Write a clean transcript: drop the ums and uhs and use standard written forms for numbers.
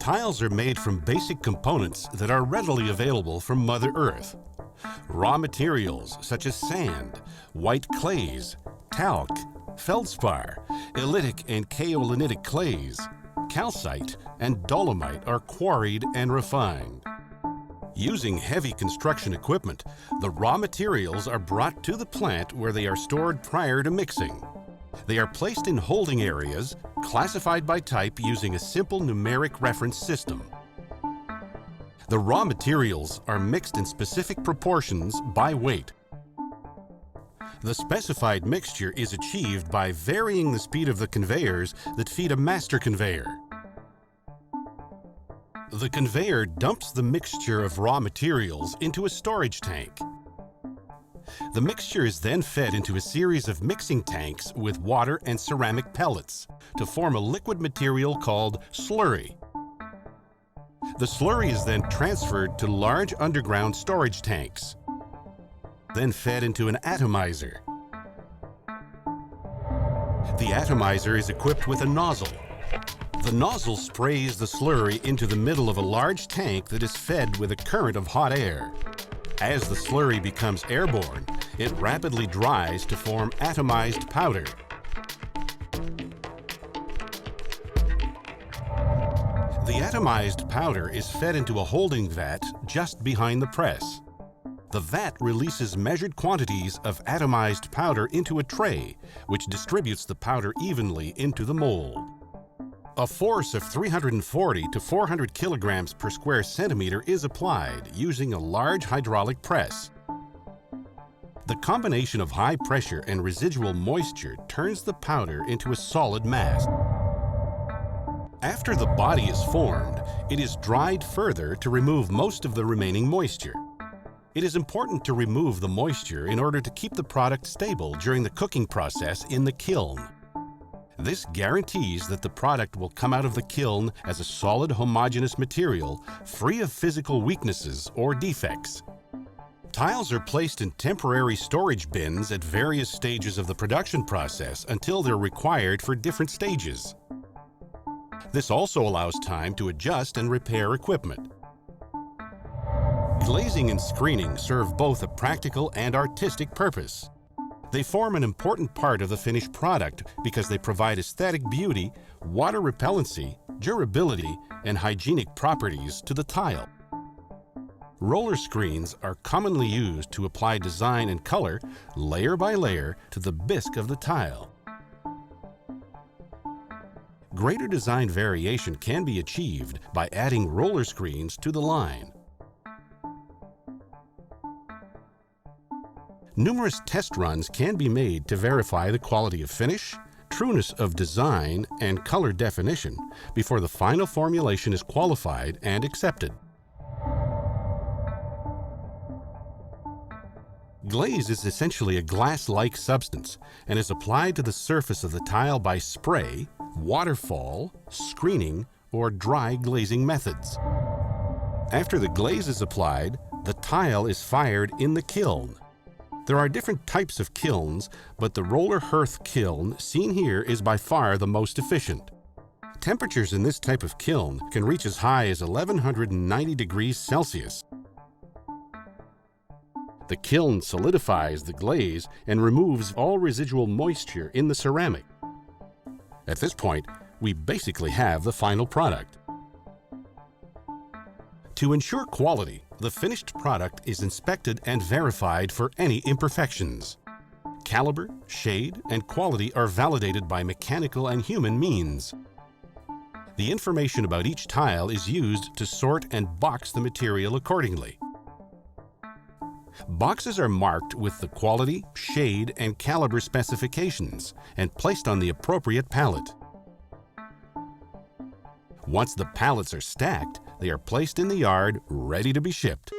Tiles are made from basic components that are readily available from Mother Earth. Raw materials such as sand, white clays, talc, feldspar, elytic and kaolinitic clays, calcite, and dolomite are quarried and refined. Using heavy construction equipment, the raw materials are brought to the plant where they are stored prior to mixing. They are placed in holding areas, classified by type using a simple numeric reference system. The raw materials are mixed in specific proportions by weight. The specified mixture is achieved by varying the speed of the conveyors that feed a master conveyor. The conveyor dumps the mixture of raw materials into a storage tank. The mixture is then fed into a series of mixing tanks with water and ceramic pellets to form a liquid material called slurry. The slurry is then transferred to large underground storage tanks, then fed into an atomizer. The atomizer is equipped with a nozzle. The nozzle sprays the slurry into the middle of a large tank that is fed with a current of hot air. As the slurry becomes airborne, it rapidly dries to form atomized powder. The atomized powder is fed into a holding vat just behind the press. The vat releases measured quantities of atomized powder into a tray, which distributes the powder evenly into the mold. A force of 340 to 400 kilograms per square centimeter is applied using a large hydraulic press. The combination of high pressure and residual moisture turns the powder into a solid mass. After the body is formed, it is dried further to remove most of the remaining moisture. It is important to remove the moisture in order to keep the product stable during the cooking process in the kiln. This guarantees that the product will come out of the kiln as a solid homogeneous material, free of physical weaknesses or defects. Tiles are placed in temporary storage bins at various stages of the production process until they're required for different stages. This also allows time to adjust and repair equipment. Glazing and screening serve both a practical and artistic purpose. They form an important part of the finished product because they provide aesthetic beauty, water repellency, durability, and hygienic properties to the tile. Roller screens are commonly used to apply design and color, layer by layer, to the bisque of the tile. Greater design variation can be achieved by adding roller screens to the line. Numerous test runs can be made to verify the quality of finish, trueness of design, and color definition before the final formulation is qualified and accepted. Glaze is essentially a glass-like substance and is applied to the surface of the tile by spray, waterfall, screening, or dry glazing methods. After the glaze is applied, the tile is fired in the kiln. There are different types of kilns, but the roller hearth kiln seen here is by far the most efficient. Temperatures in this type of kiln can reach as high as 1190 degrees Celsius. The kiln solidifies the glaze and removes all residual moisture in the ceramic. At this point, we basically have the final product. To ensure quality, the finished product is inspected and verified for any imperfections. Caliber, shade, and quality are validated by mechanical and human means. The information about each tile is used to sort and box the material accordingly. Boxes are marked with the quality, shade, and caliber specifications and placed on the appropriate pallet. Once the pallets are stacked, they are placed in the yard, ready to be shipped.